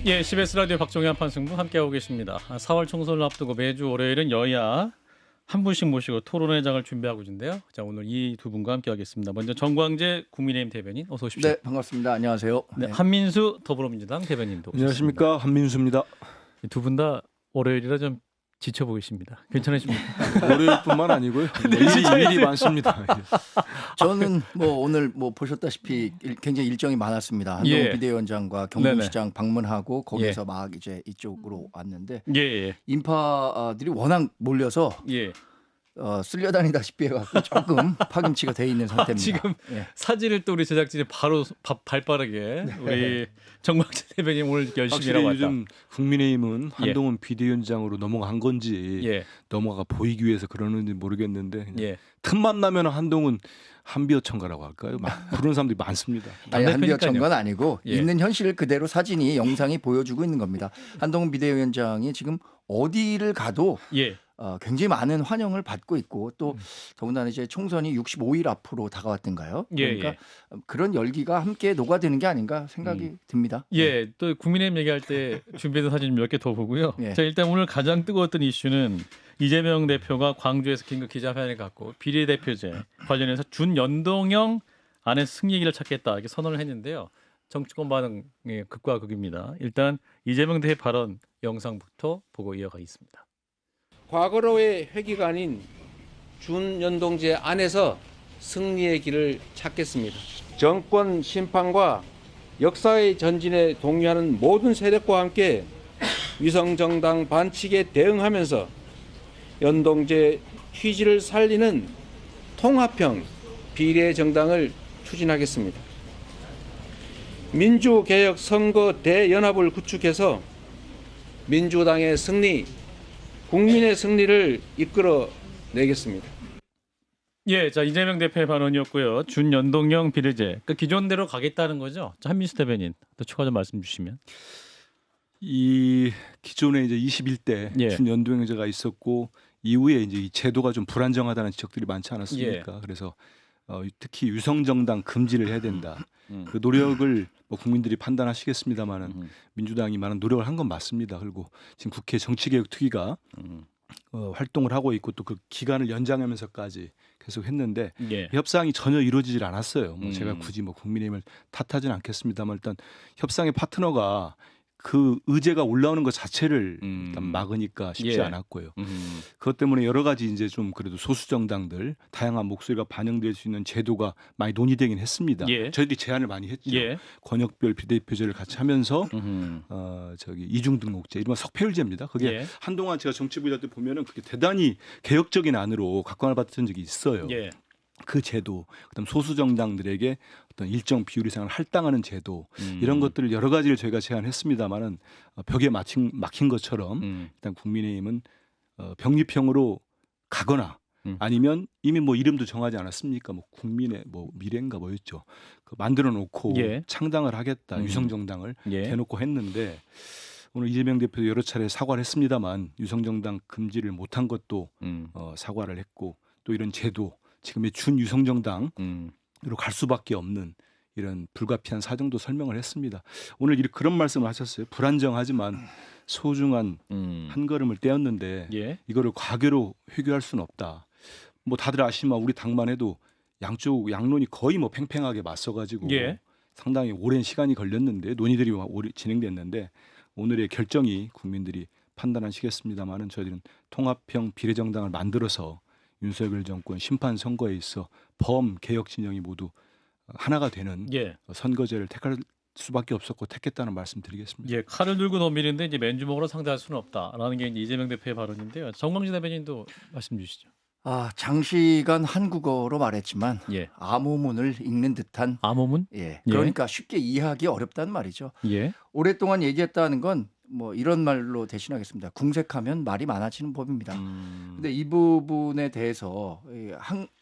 예, CBS 라디오 박종현 판승부 함께하고 계십니다. 4월 총선을 앞두고 매주 월요일은 여야 한 분씩 모시고 토론회장을 준비하고 있는데요. 자, 오늘 이 두 분과 함께하겠습니다. 먼저 정광재 국민의힘 대변인 어서 오십시오. 네, 반갑습니다. 안녕하세요. 네, 한민수 더불어민주당 대변인도 안녕하십니까, 한민수입니다. 두 분 다 월요일이라 좀 지쳐 보이십니다. 괜찮으십니까? 월요일뿐만 아니고요. 일이 많습니다. 저는 뭐 오늘 뭐 보셨다시피 굉장히 일정이 많았습니다. 한동훈 예. 비대위원장과 경북시장 방문하고 거기서 막 이제 이쪽으로 왔는데 예, 인파들이 워낙 몰려서 예. 쓸려다니다시피 해갖고 조금 파김치가 돼 있는 상태입니다. 지금 예. 사진을 또 우리 제작진이 바로 발빠르게 우리 정광재 대변인 오늘 열심히 확실히 일하고 왔다. 요즘 국민의힘은 예. 한동훈 비대위원장으로 넘어간 건지 예, 넘어가 보이기 위해서 그러는지 모르겠는데 그냥 예. 틈만 나면 한동훈 한비어천가라고 할까요? 막 부르는 사람들이 많습니다. 아니 당대표니까요. 한비어천건 아니고 예. 있는 현실을 그대로 사진이 영상이 보여주고 있는 겁니다. 한동훈 비대위원장이 지금 어디를 가도 예. 굉장히 많은 환영을 받고 있고 또 더군다나 이제 총선이 65일 앞으로 다가왔던가요? 예, 그러니까 그런 열기가 함께 녹아드는 게 아닌가 생각이 듭니다. 예, 또 국민의힘 얘기할 때 준비된 사진 몇 개 더 보고요. 예. 자, 일단 오늘 가장 뜨거웠던 이슈는 이재명 대표가 광주에서 긴급 기자회견을 갖고 비례대표제 관련해서 준연동형 안에 승리기를 찾겠다 이렇게 선언을 했는데요. 정치권 반응 극과 극입니다. 일단 이재명 대표 발언 영상부터 보고 이어가겠습니다. 과거로의 회기가 아닌 준연동제 안에서 승리의 길을 찾겠습니다. 정권 심판과 역사의 전진에 동의하는 모든 세력과 함께 위성정당 반칙에 대응하면서 연동제 취지를 살리는 통합형 비례정당을 추진하겠습니다. 민주개혁 선거 대연합을 구축해서 민주당의 승리, 국민의 승리를 이끌어내겠습니다. 예, 자 이재명 대표의 발언이었고요. 준연동형 비례제, 그러니까 기존대로 가겠다는 거죠. 자, 한민수 대변인 또 추가 좀 말씀 주시면. 이 기존에 이제 21대 예. 준연동형제가 있었고 이후에 이제 이 제도가 좀 불안정하다는 지적들이 많지 않았습니까? 그래서 특히 유성정당 금지를 해야 된다. 그 노력을 뭐 국민들이 판단하시겠습니다만은 민주당이 많은 노력을 한 건 맞습니다. 그리고 지금 국회 정치개혁특위가 활동을 하고 있고 또 그 기간을 연장하면서까지 계속 했는데 예. 협상이 전혀 이루어지질 않았어요. 뭐 제가 굳이 뭐 국민의힘을 탓하지는 않겠습니다만 일단 협상의 파트너가 그 의제가 올라오는 것 자체를 일단 막으니까 쉽지 예. 않았고요. 그것 때문에 여러 가지 이제 좀 그래도 소수 정당들 다양한 목소리가 반영될 수 있는 제도가 많이 논의되긴 했습니다. 예. 저희들이 제안을 많이 했죠. 예. 권역별 비대표제를 같이 하면서 이중등록제, 이른바 석패율제입니다. 그게 예. 한동안 제가 정치부의장 때 보면은 그게 대단히 개혁적인 안으로 각광을 받았던 적이 있어요. 예. 그 제도, 그다음 소수 정당들에게 어떤 일정 비율 이상을 할당하는 제도 이런 것들을 여러 가지를 저희가 제안했습니다만은 벽에 막힌 것처럼 일단 국민의힘은 병립형으로 가거나 아니면 이미 뭐 이름도 정하지 않았습니까? 뭐 국민의 뭐 미래인가 뭐였죠. 그 만들어 놓고 예. 창당을 하겠다 유성정당을 예. 대놓고 했는데 오늘 이재명 대표도 여러 차례 사과를 했습니다만 유성정당 금지를 못한 것도 사과를 했고 또 이런 제도 지금의 준유성정당으로 갈 수밖에 없는 이런 불가피한 사정도 설명을 했습니다. 오늘 그런 말씀을 하셨어요. 불안정하지만 소중한 한 걸음을 떼었는데 예. 이거를 과거로 회귀할 수는 없다. 뭐 다들 아시지만 우리 당만 해도 양쪽 양론이 거의 뭐 팽팽하게 맞서가지고 예. 상당히 오랜 시간이 걸렸는데 논의들이 오래 진행됐는데 오늘의 결정이 국민들이 판단하시겠습니다만은 저희들은 통합형 비례정당을 만들어서 윤석열 정권 심판 선거에 있어 범개혁 진영이 모두 하나가 되는 예. 선거제를 택할 수밖에 없었고 택했다는 말씀드리겠습니다. 예, 칼을 들고 덤비는데 이제 맨주먹으로 상대할 수는 없다라는 게 이제 이재명 대표의 발언인데요. 정광재 대변인도 말씀 주시죠. 장시간 한국어로 말했지만 예. 암호문을 읽는 듯한 암호문? 그러니까 쉽게 이해하기 어렵다는 말이죠. 예. 오랫동안 얘기했다는 건 뭐 이런 말로 대신하겠습니다. 궁색하면 말이 많아지는 법입니다. 근데 이 부분에 대해서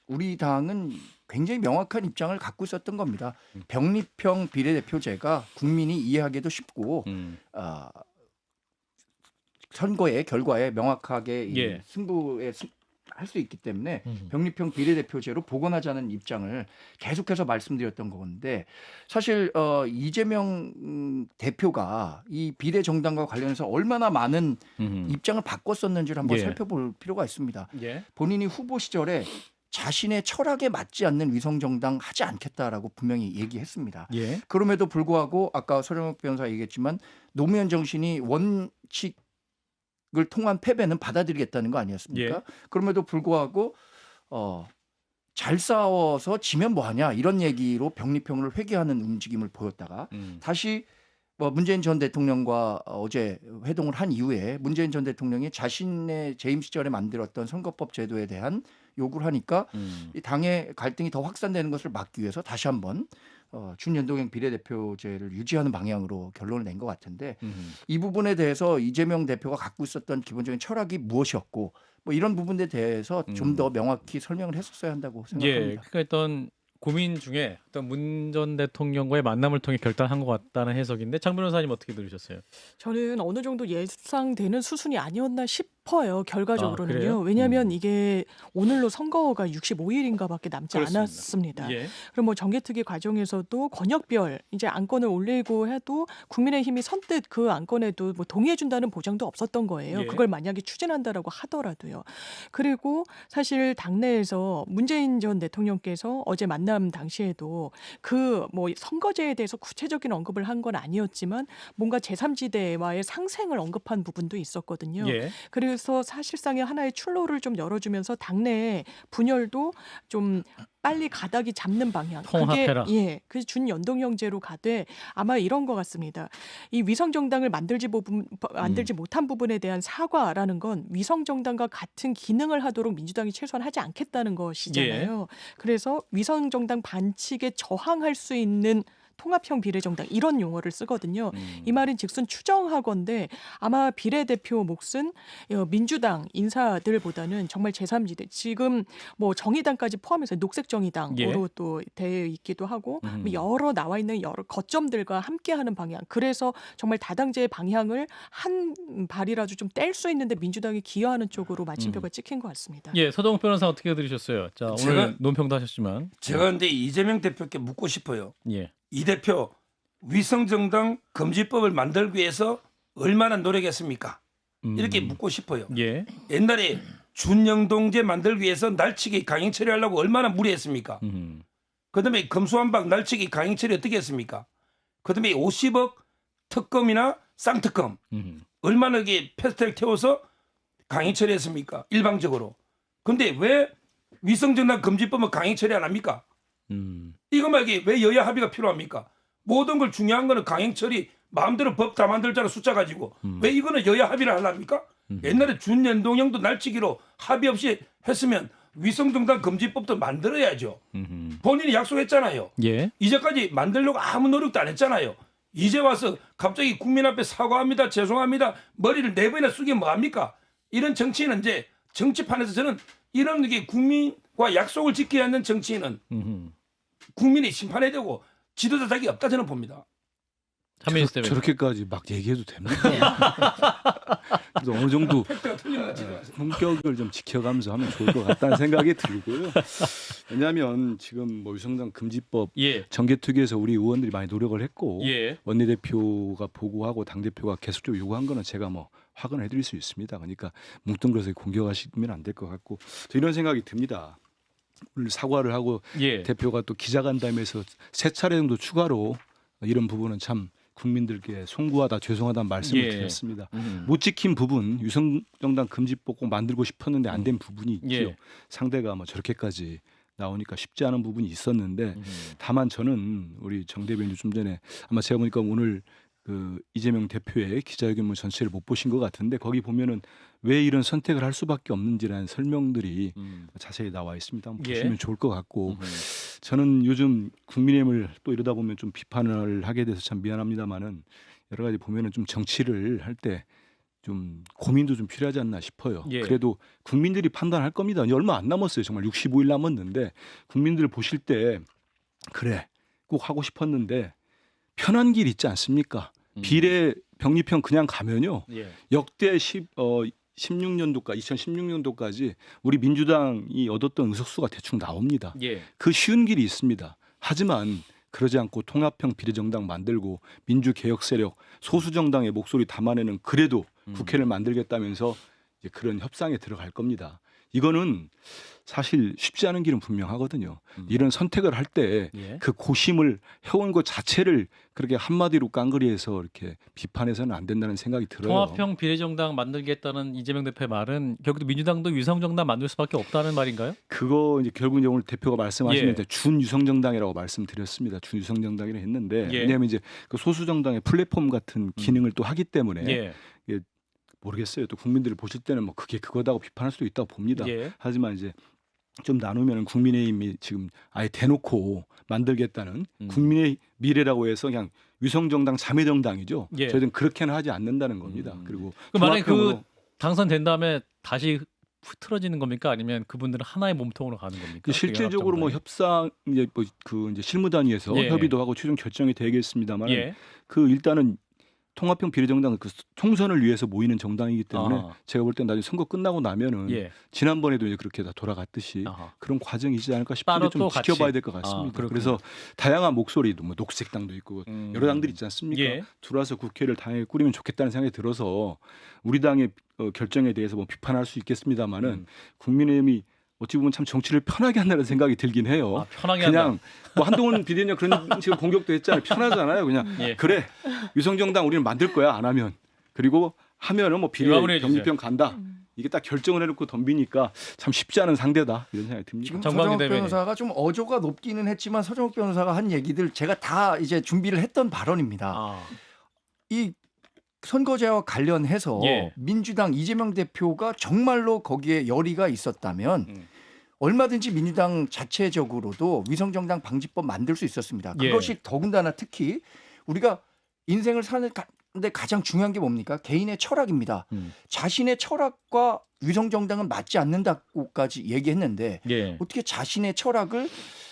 우리 당은 굉장히 명확한 입장을 갖고 있었던 겁니다. 병립형 비례대표제가 국민이 이해하기도 쉽고 선거의 결과에 명확하게 예. 승부에 할 수 있기 때문에 병립형 비례대표제로 복원하자는 입장을 계속해서 말씀드렸던 건데 사실 이재명 대표가 이 비례정당과 관련해서 얼마나 많은 입장을 바꿨었는지를 한번 예. 살펴볼 필요가 있습니다. 예. 본인이 후보 시절에 자신의 철학에 맞지 않는 위성정당 하지 않겠다라고 분명히 얘기했습니다. 예. 그럼에도 불구하고 아까 서정욱 변호사 얘기했지만 노무현 정신이 원칙을 통한 패배는 받아들이겠다는 거 아니었습니까? 예. 그럼에도 불구하고 잘 싸워서 지면 뭐하냐 이런 얘기로 병립형을 회귀하는 움직임을 보였다가 다시 문재인 전 대통령과 어제 회동을 한 이후에 문재인 전 대통령이 자신의 재임 시절에 만들었던 선거법 제도에 대한 요구를 하니까 이 당의 갈등이 더 확산되는 것을 막기 위해서 다시 한번 준연동형 비례대표제를 유지하는 방향으로 결론을 낸 것 같은데 이 부분에 대해서 이재명 대표가 갖고 있었던 기본적인 철학이 무엇이었고 뭐 이런 부분에 대해서 좀 더 명확히 설명을 했었어야 한다고 예. 생각합니다. 그러니까 어떤 고민 중에 어떤 문 전 대통령과의 만남을 통해 결단한 것 같다는 해석인데 장 변호사님 어떻게 들으셨어요? 저는 어느 정도 예상되는 수순이 아니었나 싶어요. 결과적으로는요. 그래요? 왜냐하면 이게 오늘로 선거가 65일인가밖에 남지 그렇습니다. 않았습니다. 예. 그럼 뭐 정개특위 과정에서도 권역별 이제 안건을 올리고 해도 국민의힘이 선뜻 그 안건에도 뭐 동의해준다는 보장도 없었던 거예요. 예. 그걸 만약에 추진한다라고 하더라도요. 그리고 사실 당내에서 문재인 전 대통령께서 어제 만남 당시에도 그 뭐 선거제에 대해서 구체적인 언급을 한 건 아니었지만 뭔가 제3지대와의 상생을 언급한 부분도 있었거든요. 예. 그래서 사실상의 하나의 출로를 좀 열어주면서 당내의 분열도 좀 빨리 가닥이 잡는 방향. 통합해라. 그게 예, 그 준연동형제로 가되 아마 이런 것 같습니다. 이 위성정당을 만들지 못한 부분에 대한 사과라는 건 위성정당과 같은 기능을 하도록 민주당이 최소한 하지 않겠다는 것이잖아요. 그래서 위성정당 반칙에 저항할 수 있는 통합형 비례정당 이런 용어를 쓰거든요. 이 말은 즉슨 추정하건대 아마 비례대표 몫은 민주당 인사들보다는 정말 제3지대 지금 뭐 정의당까지 포함해서 녹색정의당으로 예. 또 되어 있기도 하고 여러 나와 있는 여러 거점들과 함께하는 방향. 그래서 정말 다당제의 방향을 한 발이라도 좀 뗄 수 있는데 민주당이 기여하는 쪽으로 마침표가 찍힌 것 같습니다. 예. 서동욱 변호사 어떻게 들으셨어요? 자, 오늘 제가- 논평도 하셨지만. 제가 근데 이재명 대표께 묻고 싶어요. 예. 이 대표 위성정당 금지법을 만들기 위해서 얼마나 노력했습니까? 이렇게 묻고 싶어요. 예. 옛날에 준영동제 만들기 위해서 날치기 강행 처리하려고 얼마나 무리했습니까? 그다음에 검수완박 날치기 강행 처리 어떻게 했습니까? 그다음에 50억 특검이나 쌍특검 얼마나 이게 패스트트랙 태워서 강행 처리했습니까? 일방적으로. 근데 왜 위성정당 금지법은 강행 처리 안 합니까? 이거 말고 왜 여야 합의가 필요합니까? 모든 걸 중요한 거는 강행 처리 마음대로 법 다 만들잖아 숫자 가지고 왜 이거는 여야 합의를 하려합니까? 옛날에 준연동형도 날치기로 합의 없이 했으면 위성정당 금지법도 만들어야죠. 본인이 약속했잖아요. 예. 이제까지 만들려고 아무 노력도 안 했잖아요. 이제 와서 갑자기 국민 앞에 사과합니다. 죄송합니다. 머리를 4번이나 숙이면 뭐합니까? 이런 정치인은 이제 정치판에서 저는 이런 게 국민과 약속을 지켜야 하는 정치인은 국민이 심판해야 되고 지도자 자격이 없다 저는 봅니다. 한민수 대변인. 저렇게까지 막 얘기해도 됩니까? 그래서 어느 정도 팩트가 틀린 거지. 성격을 좀 지켜가면서 하면 좋을 것 같다는 생각이 들고요. 왜냐하면 지금 뭐 위성정 금지법 예. 정개특위에서 우리 의원들이 많이 노력을 했고 예. 원내대표가 보고하고 당대표가 계속적으로 요구한 거는 제가 뭐 확인해 드릴 수 있습니다. 그러니까 뭉뚱그려서 공격하시면 안 될 것 같고 이런 생각이 듭니다. 오늘 사과를 하고 예. 대표가 또 기자간담회에서 3차례 정도 추가로 이런 부분은 참 국민들께 송구하다 죄송하다는 말씀을 예. 드렸습니다. 못 지킨 부분 위성정당 금지법 꼭 만들고 싶었는데 안 된 부분이 있죠. 예. 상대가 뭐 저렇게까지 나오니까 쉽지 않은 부분이 있었는데 다만 저는 우리 정 대변인 좀 전에 아마 제가 보니까 오늘 그 이재명 대표의 기자회견문 전체를 못 보신 것 같은데 거기 보면은 왜 이런 선택을 할 수밖에 없는지라는 설명들이 자세히 나와 있습니다. 한번 예. 보시면 좋을 것 같고 저는 요즘 국민의힘을 또 이러다 보면 좀 비판을 하게 돼서 참 미안합니다만은 여러 가지 보면은 좀 정치를 할 때 좀 고민도 좀 필요하지 않나 싶어요. 예. 그래도 국민들이 판단할 겁니다. 얼마 안 남았어요. 정말 65일 남았는데 국민들 보실 때 그래 꼭 하고 싶었는데 편한 길 있지 않습니까? 비례 병립형 그냥 가면요. 예. 역대 16년도까지 2016년도까지 우리 민주당이 얻었던 의석수가 대충 나옵니다. 예. 그 쉬운 길이 있습니다. 하지만 그러지 않고 통합형 비례정당 만들고 민주개혁 세력 소수 정당의 목소리 담아내는 그래도 국회를 만들겠다면서 이제 그런 협상에 들어갈 겁니다. 이거는 사실 쉽지 않은 길은 분명하거든요. 이런 선택을 할 때 예. 그 고심을 해온 것 자체를 그렇게 한마디로 깡그리해서 이렇게 비판해서는 안 된다는 생각이 들어요. 통합형 비례정당 만들겠다는 이재명 대표의 말은 결국 민주당도 위성정당 만들 수밖에 없다는 말인가요? 그거 이제 결국 이제 오늘 대표가 말씀하시는데 예. 준유성정당이라고 말씀드렸습니다. 준유성정당이라 했는데 예. 왜냐하면 이제 그 소수 정당의 플랫폼 같은 기능을 또 하기 때문에 예. 모르겠어요. 또 국민들이 보실 때는 뭐 그게 그거다고 비판할 수도 있다고 봅니다. 예. 하지만 이제 좀 나누면 국민의힘이 지금 아예 대놓고 만들겠다는 국민의 미래라고 해서 그냥 위성정당 자매정당이죠. 예. 저희들은 그렇게는 하지 않는다는 겁니다. 그리고 그 만약에 통합형으로 그 당선된 다음에 다시 흐트러지는 겁니까? 아니면 그분들은 하나의 몸통으로 가는 겁니까? 그 실질적으로 뭐 연합정당이? 협상 이제 뭐 그 이제 실무단위에서 예. 협의도 하고 최종 결정이 되겠습니다만 예. 그 일단은 통합형 비례정당은 그 총선을 위해서 모이는 정당이기 때문에 아하. 제가 볼 때 나중에 선거 끝나고 나면은 예. 지난번에도 이제 그렇게 다 돌아갔듯이 아하. 그런 과정이지 않을까 따로 싶은데 좀 또 같이. 지켜봐야 될 것 같습니다. 그렇군요. 그래서 다양한 목소리도 뭐 녹색당도 있고 여러 당들이 있지 않습니까? 예. 들어와서 국회를 다양하게 꾸리면 좋겠다는 생각이 들어서 우리 당의 결정에 대해서 뭐 비판할 수 있겠습니다만은 국민의힘이 어찌 보면 참 정치를 편하게 한다는 생각이 들긴 해요. 아, 편하게 그냥 한다. 뭐 한동훈 비대위원 그런 지금 공격도 했잖아요. 편하잖아요. 그냥 예. 그래 위성정당 우리는 만들 거야 안 하면 그리고 하면은 뭐 비례 마무리해 주세요. 경비병 간다. 이게 딱 결정을 해놓고 덤비니까 참 쉽지 않은 상대다 이런 생각이 듭니다. 지금 정광재 서정욱 대변인. 변호사가 좀 어조가 높기는 했지만 서정욱 변호사가 한 얘기들 제가 다 이제 준비를 했던 발언입니다. 아. 이 선거제와 관련해서 예. 민주당 이재명 대표가 정말로 거기에 열의가 있었다면 얼마든지 민주당 자체적으로도 위성정당 방지법 만들 수 있었습니다. 예. 그것이 더군다나 특히 우리가 인생을 사는데 가장 중요한 게 뭡니까? 개인의 철학입니다. 자신의 철학과 위성정당은 맞지 않는다고까지 얘기했는데 예. 어떻게 자신의 철학을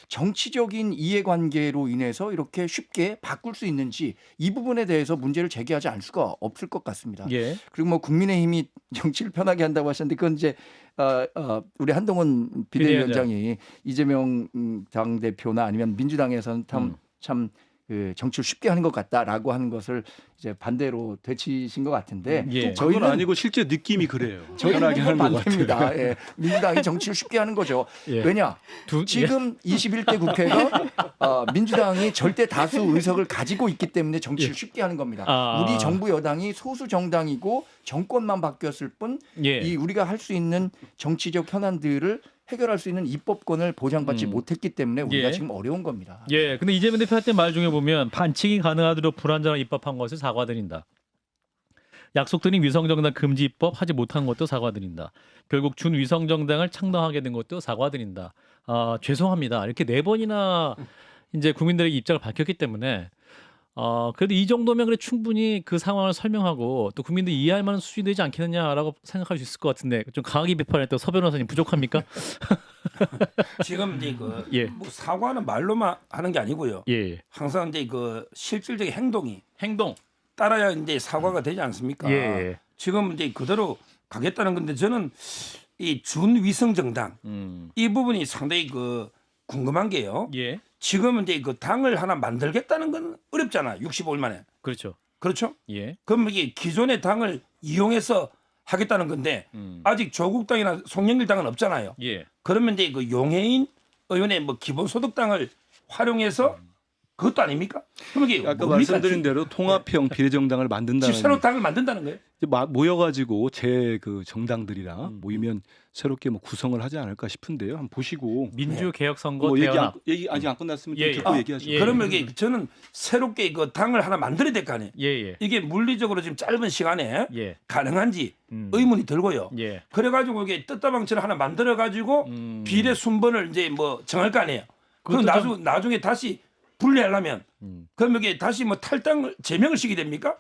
정치적인 이해관계로 인해서 이렇게 쉽게 바꿀 수 있는지 이 부분에 대해서 문제를 제기하지 않을 수가 없을 것 같습니다. 예. 그리고 뭐 국민의힘이 정치를 편하게 한다고 하셨는데 그건 이제 우리 한동훈 비대위원장이 이재명 당 대표나 아니면 민주당에서는 참 그 정치를 쉽게 하는 것 같다라고 하는 것을 이제 반대로 되치신 것 같은데 예. 저희는 아니고 실제 느낌이 그래요. 저희는 편하게 하는 것 같아요. 반대입니다. 예. 민주당이 정치를 쉽게 하는 거죠. 예. 왜냐? 지금 21대 국회가 민주당이 절대 다수 의석을 가지고 있기 때문에 정치를 쉽게 하는 겁니다. 아. 우리 정부 여당이 소수 정당이고 정권만 바뀌었을 뿐 예. 이 우리가 할 수 있는 정치적 현안들을 해결할 수 있는 입법권을 보장받지 못했기 때문에 우리가 예. 지금 어려운 겁니다. 예. 근데 이재명 대표 할 때 말 중에 보면 반칙이 가능하도록 불완전한 입법한 것을 사과드린다. 약속드린 위성정당 금지 입법 하지 못한 것도 사과드린다. 결국 준위성정당을 창당하게 된 것도 사과드린다. 죄송합니다. 이렇게 4번이나 이제 국민들에게 입장을 밝혔기 때문에 그래도 이 정도면 그래 충분히 그 상황을 설명하고 또 국민들이 이해할 만한 수준이 되지 않겠느냐라고 생각할 수 있을 것 같은데 좀 강하게 비판했던 서 변호사님 부족합니까? 지금 이제 그 예. 뭐 사과는 말로만 하는 게 아니고요. 예. 항상 이제 그 실질적인 행동이 행동. 따라야 이제 사과가 되지 않습니까? 예. 지금 이제 그대로 가겠다는 건데 저는 이 준위성 정당 이 부분이 상당히 그 궁금한 게요. 예. 지금 이제 그 당을 하나 만들겠다는 건 어렵잖아. 65일 만에. 그렇죠. 그렇죠? 예. 그럼 이게 기존의 당을 이용해서 하겠다는 건데 아직 조국당이나 송영길 당은 없잖아요. 예. 그러면 이제 그 용해인 의원의 뭐 기본소득당을 활용해서 그것도 아닙니까? 그럼 이게 아까 뭡니까? 말씀드린 대로 통합형 비례정당을 만든다는 새로 당을 만든다는 거예요. 이제 모여가지고 제 그 정당들이랑 모이면 새롭게 뭐 구성을 하지 않을까 싶은데요. 한번 보시고 민주개혁 선거 뭐 대연합. 얘기 아직 안 끝났으면 좀 예, 듣고 예. 얘기하시죠. 예. 그러면 이게 저는 새롭게 그 당을 하나 만들어야 될 거 아니에요. 예. 이게 물리적으로 지금 짧은 시간에 예. 가능한지 의문이 들고요. 예. 그래가지고 이게 뜻다방처를 하나 만들어가지고 비례 순번을 이제 뭐 정할 거 아니에요. 그럼 그것도 나중에 다시 분리하려면 그럼 이게 다시 뭐 탈당을 제명을 시키게 됩니까?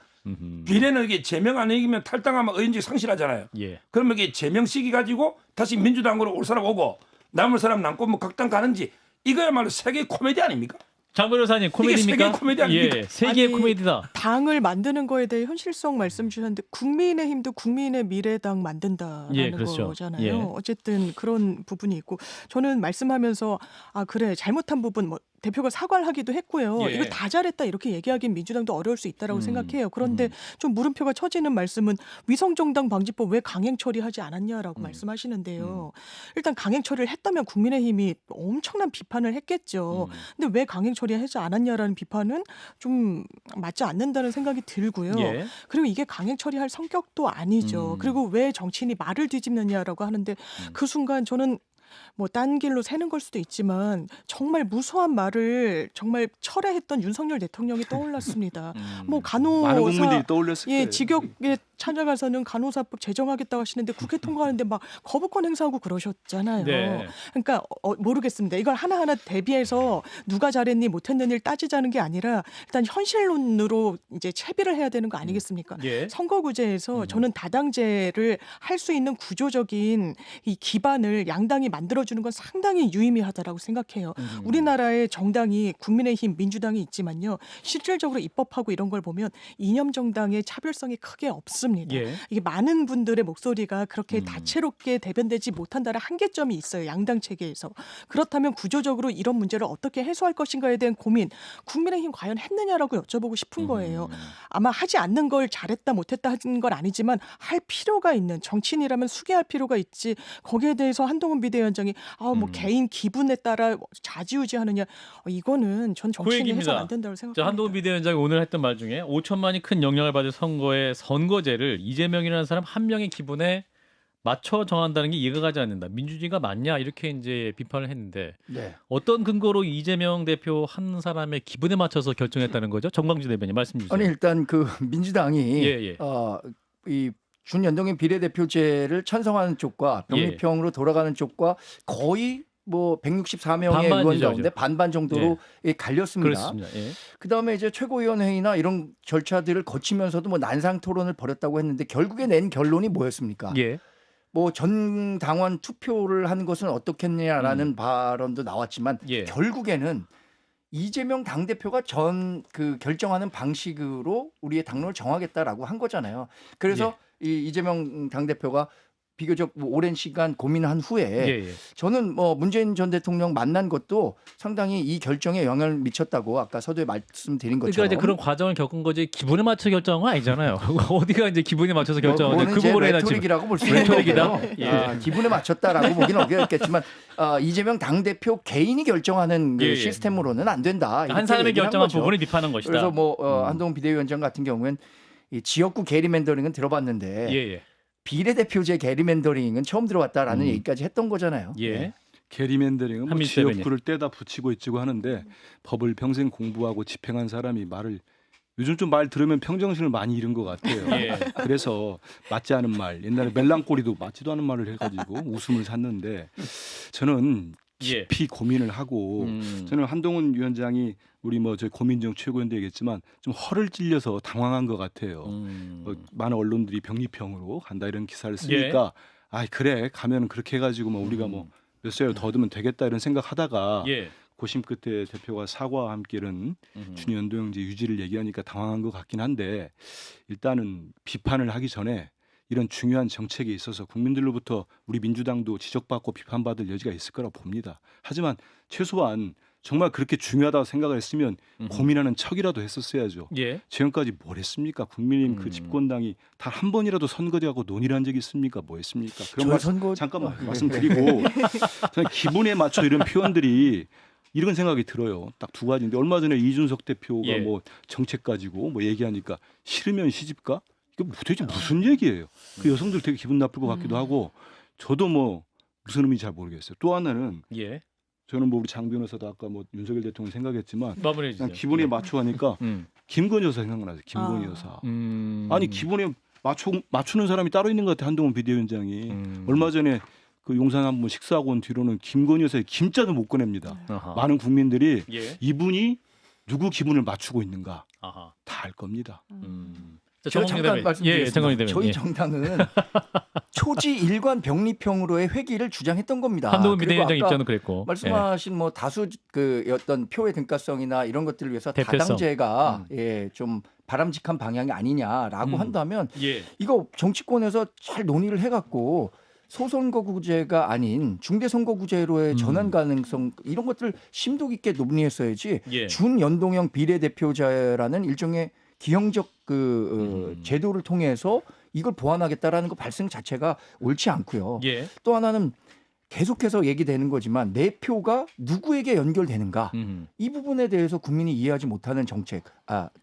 비례는 이게 제명 안 해기면 탈당하면 의원직 상실하잖아요. 예. 그러면 이게 제명 시기 가지고 다시 민주당으로 올 사람 오고 남을 사람 남고 뭐 각당 가는지 이거야말로 세계 코미디 아닙니까? 장 변호사님 코미디입니까? 세계 코미디 아닙니까? 예, 세계의 아니, 코미디다. 당을 만드는 거에 대해 현실성 말씀 주셨는데 국민의힘도 국민의 미래당 만든다라는 예, 그렇죠. 거잖아요. 예. 어쨌든 그런 부분이 있고 저는 말씀하면서 아 그래 잘못한 부분 뭐 대표가 사과를 하기도 했고요. 예. 이거 다 잘했다 이렇게 얘기하기는 민주당도 어려울 수 있다라고 생각해요. 그런데 좀 물음표가 쳐지는 말씀은 위성정당 방지법 왜 강행 처리하지 않았냐라고 말씀하시는데요. 일단 강행 처리를 했다면 국민의힘이 엄청난 비판을 했겠죠. 근데 왜 강행 처리하지 않았냐라는 비판은 좀 맞지 않는다는 생각이 들고요. 예. 그리고 이게 강행 처리할 성격도 아니죠. 그리고 왜 정치인이 말을 뒤집느냐라고 하는데 그 순간 저는 뭐 딴 길로 새는 걸 수도 있지만 정말 무수한 말을 정말 철회했던 윤석열 대통령이 떠올랐습니다. 뭐 간호사 많은 국민들이 떠올렸을 거예요. 예, 직역에 찾아가서는 간호사법 제정하겠다고 하시는데 국회 통과하는데 막 거부권 행사하고 그러셨잖아요. 네. 그러니까 모르겠습니다. 이걸 하나하나 대비해서 누가 잘했니 못했느니를 따지자는 게 아니라 일단 현실론으로 이제 채비를 해야 되는 거 아니겠습니까? 예. 선거구제에서 저는 다당제를 할 수 있는 구조적인 이 기반을 양당이 만들어주는 건 상당히 유의미하다라고 생각해요. 우리나라의 정당이 국민의힘, 민주당이 있지만요. 실질적으로 입법하고 이런 걸 보면 이념 정당의 차별성이 크게 없습니다. 예. 이게 많은 분들의 목소리가 그렇게 다채롭게 대변되지 못한다는 한계점이 있어요. 양당 체계에서. 그렇다면 구조적으로 이런 문제를 어떻게 해소할 것인가에 대한 고민 국민의힘 과연 했느냐라고 여쭤보고 싶은 거예요. 아마 하지 않는 걸 잘했다 못했다 하는 건 아니지만 할 필요가 있는 정치인이라면 수기할 필요가 있지 거기에 대해서 한동훈 비대위원장이 뭐 개인 기분에 따라 좌지우지하느냐 이거는 전 그 정치인이 얘기입니다. 해서는 안 된다고 자, 생각합니다. 한동훈 비대위원장이 오늘 했던 말 중에 5천만이 큰 영향을 받을 선거의 선거제를 이재명이라는 사람 한 명의 기분에 맞춰 정한다는 게 이해가 가지 않는다. 민주주의가 맞냐 이렇게 이제 비판을 했는데 네. 어떤 근거로 이재명 대표 한 사람의 기분에 맞춰서 결정했다는 거죠? 정광주 대변인 말씀 주세요. 아니 일단 그 민주당이 예. 이 준연동형 비례대표제를 찬성하는 쪽과 병립형으로 돌아가는 쪽과 거의 뭐 164명의 의원 반반이죠, 가운데 반반 정도로 갈렸습니다. 그렇습니다. 예. 그다음에 이제 최고위원회의나 이런 절차들을 거치면서도 뭐 난상 토론을 벌였다고 했는데 결국에 낸 결론이 뭐였습니까? 예. 뭐 전 당원 투표를 하는 것은 어떻겠냐라는 발언도 나왔지만 예. 결국에는 이재명 당대표가 전 그 결정하는 방식으로 우리의 당론을 정하겠다라고 한 거잖아요. 그래서 이 이재명 당대표가 비교적 오랜 시간 고민한 후에 저는 뭐 문재인 전 대통령 만난 것도 상당히 이 결정에 영향을 미쳤다고 아까 서두에 말씀드린 것처럼. 그러니까 이제 그런 과정을 겪은 거지 기분에 맞춰 결정한 건 아니잖아요. 어디가 이제 기분에 맞춰서 결정하는데 그거는 그 이제 부분에 레토릭이라고 볼 수 있는 레토릭이다? 거고요. 예. 기분에 맞췄다라고 보기는 어렵겠지만 이재명 당대표 개인이 결정하는 그 시스템으로는 안 된다. 한 사람의 얘기를 한 결정한 거죠. 부분을 비판한 것이다. 그래서 뭐 한동훈 비대위원장 같은 경우에는 이 지역구 게리맨더링은 들어봤는데 비례대표제 게리맨더링은 처음 들어봤다라는 얘기까지 했던 거잖아요. 예. 게리맨더링은 뭐 한민수 대변인. 지역구를 떼다 붙이고 있지고 하는데 법을 평생 공부하고 집행한 사람이 말을 요즘 좀 말 들으면 평정심을 많이 잃은 것 같아요. 예. 그래서 맞지 않은 말 옛날에 멜랑꼬리도 맞지도 않은 말을 해가지고 웃음을 샀는데 저는 깊이 고민을 하고 저는 한동훈 위원장이 우리 뭐 저희 고민정 최고위원도 얘기했지만 좀 허를 찔려서 당황한 것 같아요. 많은 언론들이 병립형으로 간다 이런 기사를 쓰니까 아 그래 가면 그렇게 해가지고 뭐 우리가 뭐 몇 살 더 두면 되겠다 이런 생각하다가 고심 끝에 대표가 사과와 함께 이런 준연동형제 유지를 얘기하니까 당황한 것 같긴 한데 일단은 비판을 하기 전에 이런 중요한 정책에 있어서 국민들로부터 우리 민주당도 지적받고 비판받을 여지가 있을 거라고 봅니다. 하지만 최소한 정말 그렇게 중요하다고 생각을 했으면 고민하는 척이라도 했었어야죠. 지금까지 뭘 했습니까? 국민의힘 그 집권당이 단 한 번이라도 선거제하고 논의를 한 적이 있습니까? 뭐 했습니까? 그런 말 잠깐만 말씀드리고 저는 기분에 맞춰 이런 표현들이 이런 생각이 들어요. 딱 두 가지인데 얼마 전에 이준석 대표가 뭐 정책 가지고 뭐 얘기하니까 싫으면 시집가? 이게 도대체 무슨 얘기예요? 그 여성들 되게 기분 나쁠 것 같기도 하고 저도 뭐 무슨 의미인지 잘 모르겠어요. 또 하나는 저는 뭐 우리 장 변호사도 아까 뭐 윤석열 대통령 생각했지만 그냥 기분에 맞춰 하니까 김건희 여사 생각나서 김건희 여사. 아니 기분에 맞추는 사람이 따로 있는 것 같아. 한동훈 비대위원장이 얼마 전에 그 용산 한번 식사하고 온 뒤로는 김건희 여사의 김자도 못 꺼냅니다. 많은 국민들이 이분이 누구 기분을 맞추고 있는가 다 알 겁니다. 저 잠깐 말씀드리겠습니다. 저희 정당은 초지 일관 병립형으로의 회귀를 주장했던 겁니다. 한동훈 그리고 비대위원장 아까 입장도 그랬고. 말씀하신 뭐 다수 그 어떤 표의 등가성이나 이런 것들을 위해서 대표성. 다당제가 좀 바람직한 방향이 아니냐라고 한다면 예. 이거 정치권에서 잘 논의를 해갖고 소선거구제가 아닌 중대선거구제로의 전환 가능성 이런 것들 심도 깊게 논의했어야지 예. 준연동형 비례대표자라는 일종의 기형적 제도를 통해서 이걸 보완하겠다라는 거 발생 자체가 옳지 않고요. 예. 또 하나는 계속해서 얘기되는 거지만 내 표가 누구에게 연결되는가 이 부분에 대해서 국민이 이해하지 못하는 정책,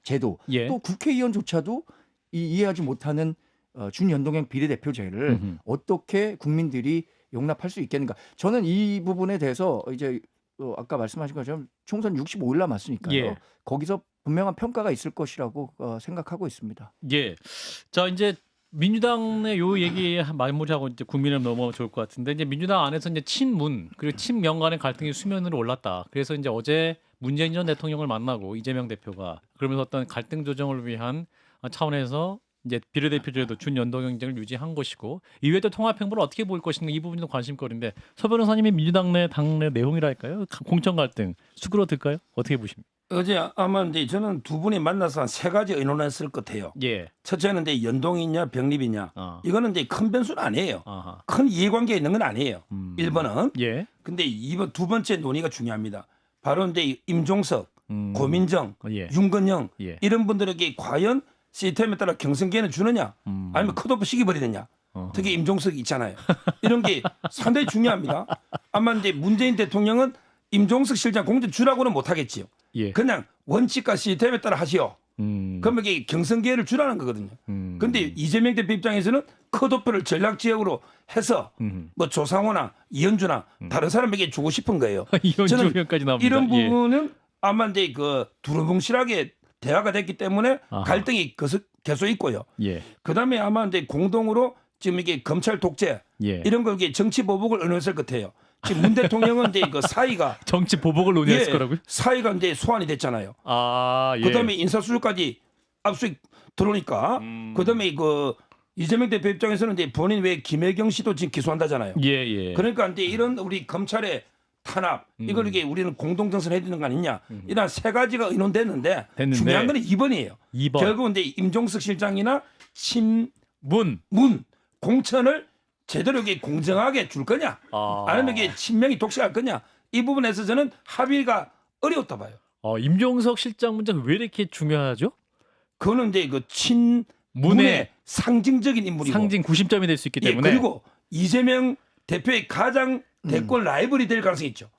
제도 예. 또 국회의원조차도 이해하지 못하는 준연동형 비례대표제를 어떻게 국민들이 용납할 수 있겠는가? 저는 이 부분에 대해서 이제 아까 말씀하신 것처럼 총선 65일 남았으니까요. 예. 거기서 분명한 평가가 있을 것이라고 생각하고 있습니다. 예. 자 이제 민주당의 요 얘기 마무리하고 이제 국민을 넘어가면 좋을 것 같은데 이제 민주당 안에서 이제 친문 그리고 친명 간의 갈등이 수면으로 올랐다. 그래서 이제 어제 문재인 전 대통령을 만나고 이재명 대표가 그러면서 어떤 갈등 조정을 위한 차원에서 이제 비례대표제도 준연동형제를 유지한 것이고 이외에도 통합행보를 어떻게 볼 것인가 이 부분도 관심거리인데 서 변호사님이 민주당 내 당내 내용이랄까요? 공천 갈등 수그러들까요? 어떻게 보십니까? 어제 아마 이제 저는 두 분이 만나서 한 세 가지 의논했을 것 같아요. 예. 첫째는 이제 연동이냐 병립이냐. 이거는 이제 큰 변수는 아니에요. 아하. 큰 이해관계 있는 건 아니에요. 1번은. 예. 근데 두 번째 논의가 중요합니다. 바로 이제 임종석, 고민정, 예. 윤건영 예. 이런 분들에게 과연 시스템에 따라 경선기회는 주느냐 아니면 컷오프 시켜버리느냐. 특히 임종석이 있잖아요. 이런 게 상당히 중요합니다. 아마 이제 문재인 대통령은 임종석 실장 공천 주라고는 못하겠지요. 예. 그냥 원칙과 시스템에 따라 하시오. 그러면 이게 경선 기회를 주라는 거거든요. 그런데 이재명 대표 입장에서는 컷오프를 전략 지역으로 해서 뭐 조상호나 이현주나 다른 사람에게 주고 싶은 거예요. 이현주 저는 의원까지 나옵니다. 이런 예. 부분은 아마 이제 그 두루뭉실하게 대화가 됐기 때문에 아하. 갈등이 계속 있고요. 예. 그다음에 아마 이제 공동으로 지금 이게 검찰 독재 예. 이런 걸 이게 정치 보복을 의논했을 것 같아요. 지금 문 대통령은 이제 그 사이가 정치 보복을 논의했을 거라고요? 사이가 이제 소환이 됐잖아요. 아, 예. 그다음에 인사수석까지 압수수색 들어오니까 그다음에 그 이재명 대표 입장에서는 이제 본인 외에 김혜경 씨도 지금 기소한다잖아요. 예, 예. 그러니까 이제 이런 우리 검찰의 탄압 이걸 이게 우리는 공동정선 해야 되는 거 아니냐 이런 세 가지가 의논됐는데 중요한 건 2번이에요. 2번. 결국 이제 임종석 실장이나 문 공천을 제대로 이게 공정하게 줄 거냐 아니면 이게 친명이 독식할 거냐 이 부분에서 저는 합의가 어려웠다 봐요. 임종석 실장 문제가 왜 이렇게 중요하죠? 그거는 이제 그 친문의 상징적인 인물이고 상징 구심점이 될 수 있기 때문에 그리고 이재명 대표의 가장 대권 라이벌이 될 가능성이 있죠.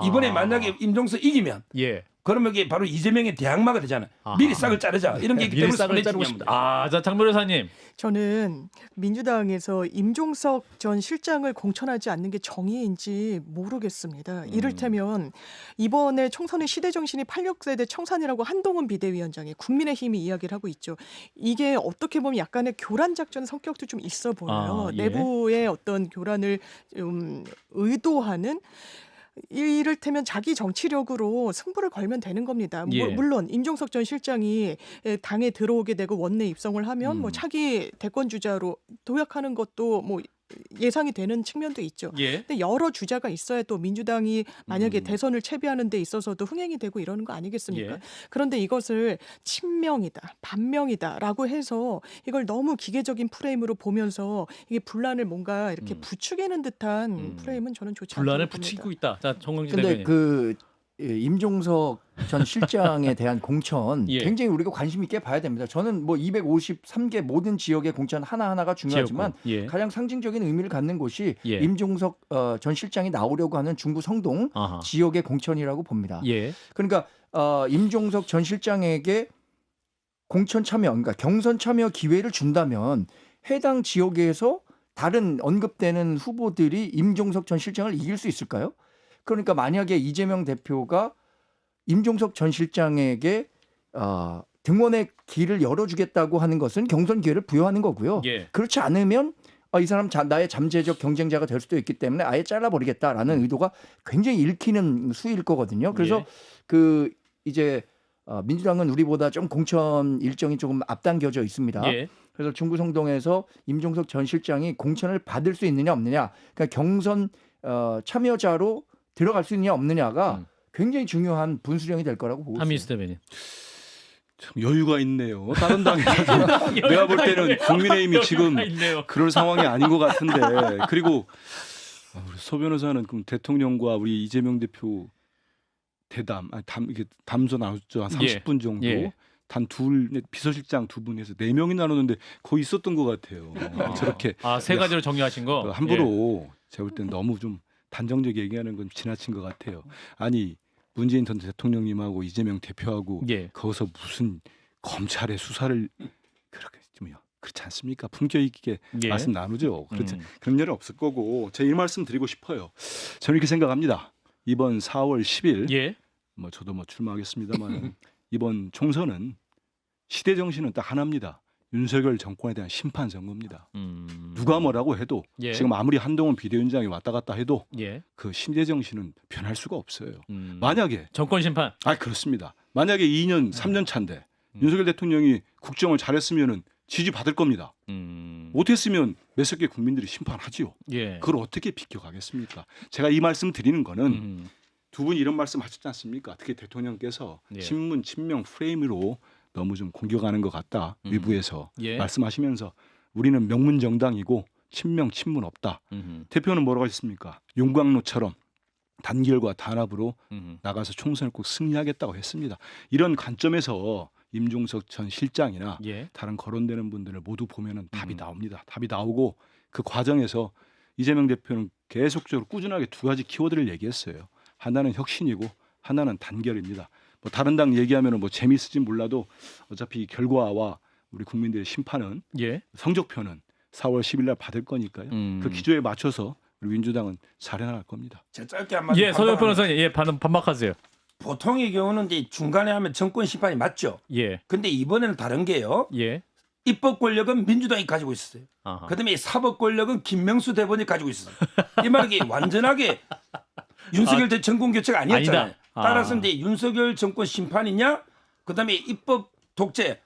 이번에 만약에 임종석 이기면 예. 그러면 이게 바로 이재명의 대항마가 되잖아요. 미리 싹을 자르자 이런 게 있기 미리 때문에 싹을 자르고 싶다. 자, 장 변호사님. 저는 민주당에서 임종석 전 실장을 공천하지 않는 게 정의인지 모르겠습니다. 이를테면 이번에 총선의 시대 정신이 86세대 청산이라고 한동훈 비대위원장이 국민의힘이 이야기를 하고 있죠. 이게 어떻게 보면 약간의 교란 작전 성격도 좀 있어 보여요. 예. 내부의 어떤 교란을 의도하는 이를테면 자기 정치력으로 승부를 걸면 되는 겁니다. 예. 물론 임종석 전 실장이 당에 들어오게 되고 원내 입성을 하면 뭐 차기 대권 주자로 도약하는 것도 뭐 예상이 되는 측면도 있죠. 예. 근데 여러 주자가 있어야 또 민주당이 만약에 대선을 채비하는 데 있어서도 흥행이 되고 이러는 거 아니겠습니까? 예. 그런데 이것을 친명이다, 반명이다라고 해서 이걸 너무 기계적인 프레임으로 보면서 이게 분란을 뭔가 이렇게 부추기는 듯한 프레임은 저는 좋지 않다고 분란을 봅니다. 부추기고 있다. 자, 정영진 근데 대변인. 임종석 전 실장에 대한 공천 예. 굉장히 우리가 관심 있게 봐야 됩니다. 저는 뭐 253개 모든 지역의 공천 하나하나가 중요하지만 예. 가장 상징적인 의미를 갖는 곳이 예. 임종석 전 실장이 나오려고 하는 중구 성동 아하. 지역의 공천이라고 봅니다. 예. 그러니까 임종석 전 실장에게 공천 참여, 그러니까 경선 참여 기회를 준다면 해당 지역에서 다른 언급되는 후보들이 임종석 전 실장을 이길 수 있을까요? 그러니까 만약에 이재명 대표가 임종석 전 실장에게 등원의 길을 열어주겠다고 하는 것은 경선 기회를 부여하는 거고요. 예. 그렇지 않으면 이 사람 나의 잠재적 경쟁자가 될 수도 있기 때문에 아예 잘라버리겠다라는 의도가 굉장히 읽히는 수일 거거든요. 그래서 예. 이제 민주당은 우리보다 좀 공천 일정이 조금 앞당겨져 있습니다. 예. 그래서 중구성동에서 임종석 전 실장이 공천을 받을 수 있느냐 없느냐, 그러니까 경선 참여자로 들어갈 수 있느냐 없느냐가 굉장히 중요한 분수령이 될 거라고 보고 있어요. 한민수 대변인. 참 여유가 있네요. 다른 당에서 내가 볼 때는 국민의힘이 지금 그럴 상황이 아닌 것 같은데. 그리고 우리 소 변호사는 그럼 대통령과 우리 이재명 대표 이게 담소 나눴죠. 한 30분 정도. 예. 단 비서실장 두 분에서 4명이 나눴는데 거의 있었던 것 같아요. 저렇게 세 가지로 정리하신 거. 함부로 제가 볼 땐 너무 좀 단정적인 얘기하는 건 지나친 것 같아요. 아니 문재인 전 대통령님하고 이재명 대표하고 예. 거기서 무슨 검찰의 수사를 그렇게 좀요. 그렇지 않습니까? 품격 있게 예. 말씀 나누죠. 그런 일은 없을 거고 제가 이 말씀 드리고 싶어요. 저는 이렇게 생각합니다. 이번 4월 10일 예. 저도 출마하겠습니다만 이번 총선은 시대 정신은 딱 하나입니다. 윤석열 정권에 대한 심판 선거입니다. 누가 뭐라고 해도 예. 지금 아무리 한동훈 비대위원장이 왔다 갔다 해도 예. 그 시대 정신은 변할 수가 없어요. 만약에 정권 심판. 그렇습니다. 만약에 2년 3년 차인데 윤석열 대통령이 국정을 잘했으면은 지지 받을 겁니다. 못했으면 몇십 개 국민들이 심판하지요. 예. 그걸 어떻게 비켜가겠습니까? 제가 이 말씀 드리는 거는 두 분이 이런 말씀 하셨지 않습니까? 특히 대통령께서 예. 친문 친명 프레임으로 너무 좀 공격하는 것 같다. 외부에서 예. 말씀하시면서 우리는 명문 정당이고 친명 친문 없다. 대표는 뭐라고 하셨습니까? 용광로처럼 단결과 단합으로 나가서 총선을 꼭 승리하겠다고 했습니다. 이런 관점에서 임종석 전 실장이나 예. 다른 거론되는 분들을 모두 보면은 답이 나옵니다. 답이 나오고 그 과정에서 이재명 대표는 계속적으로 꾸준하게 두 가지 키워드를 얘기했어요. 하나는 혁신이고 하나는 단결입니다. 다른 당 얘기하면은 재미있을지 몰라도 어차피 결과와 우리 국민들의 심판은 예. 성적표는 4월 10일 날 받을 거니까요. 그 기조에 맞춰서 우리 민주당은 잘 해나갈 겁니다. 제가 짧게 한마디. 예, 서정 변호사님, 반박하세요. 보통의 경우는 이제 중간에 하면 정권 심판이 맞죠. 예. 근데 이번에는 다른 게요. 예. 입법 권력은 민주당이 가지고 있었어요. 아하. 그다음에 사법 권력은 김명수 대법원이 가지고 있었어요. 이 말은 이게 완전하게 윤석열 정권 교체가 아니었잖아요. 아니다. 따라서 이제 윤석열 정권 심판이냐, 그다음에 입법 독재,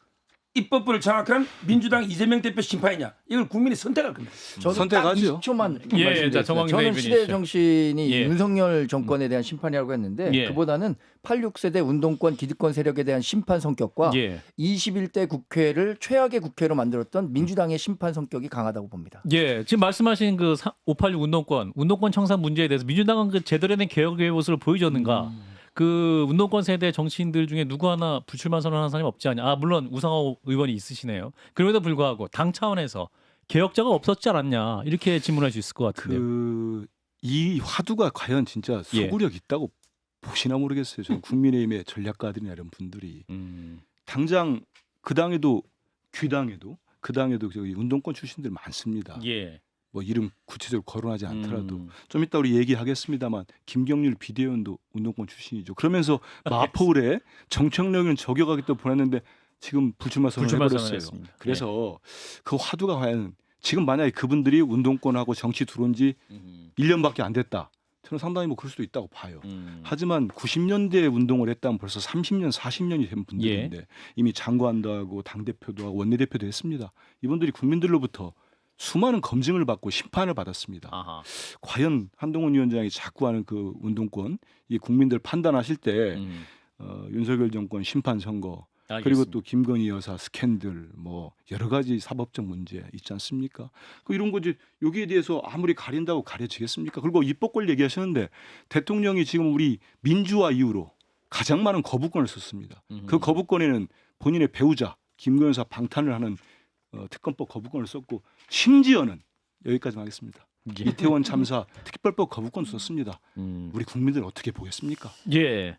입법부를 장악한 민주당 이재명 대표 심판이냐, 이걸 국민이 선택할 겁니다. 저도 선택하죠. 20초만 예, 말씀드리겠습니다. 정황 저는 대변인 시대 해주시죠. 정신이 예. 윤석열 정권에 대한 심판이라고 했는데 예. 그보다는 86세대 운동권 기득권 세력에 대한 심판 성격과 예. 21대 국회를 최악의 국회로 만들었던 민주당의 심판 성격이 강하다고 봅니다. 예, 지금 말씀하신 그 586 운동권 청산 문제에 대해서 민주당은 그 제대로 된 개혁의 모습을 보여줬는가? 그 운동권 세대 정치인들 중에 누구 하나 불출마 선언하는 사람이 없지 않냐? 물론 우상호 의원이 있으시네요. 그럼에도 불구하고 당 차원에서 개혁자가 없었지 않았냐? 이렇게 질문할 수 있을 것 같은데요. 이 화두가 과연 진짜 소구력 있다고 보시나 모르겠어요. 저는 국민의힘의 전략가들이나 이런 분들이 당장 그 당에도 그 당에도 저기 운동권 출신들 많습니다. 예. 이름 구체적으로 거론하지 않더라도 좀 이따 우리 얘기하겠습니다만 김경률 비대위원도 운동권 출신이죠. 그러면서 마포울에 정청래는 저격하겠다고 보냈는데 지금 불출마 선언했어요. 선언했습니다. 그래서 그 화두가 과연 지금 만약에 그분들이 운동권하고 정치 들어온 지 1년밖에 안 됐다. 저는 상당히 그럴 수도 있다고 봐요. 하지만 90년대에 운동을 했다면 벌써 30년, 40년이 된 분들인데 이미 장관도 하고 당대표도 하고 원내대표도 했습니다. 이분들이 국민들로부터 수많은 검증을 받고 심판을 받았습니다. 아하. 과연 한동훈 위원장이 자꾸 하는 그 운동권, 이 국민들 판단하실 때 윤석열 정권 심판 선거 알겠습니다. 그리고 또 김건희 여사 스캔들 여러 가지 사법적 문제 있지 않습니까? 이런 거지 여기에 대해서 아무리 가린다고 가려지겠습니까? 그리고 입법권 얘기하시는데 대통령이 지금 우리 민주화 이후로 가장 많은 거부권을 썼습니다. 그 거부권에는 본인의 배우자 김건희 여사 방탄을 하는 특검법 거부권을 썼고 심지어는 여기까지 하겠습니다. 이태원 참사 특별법 거부권 썼습니다. 우리 국민들 어떻게 보겠습니까? 예.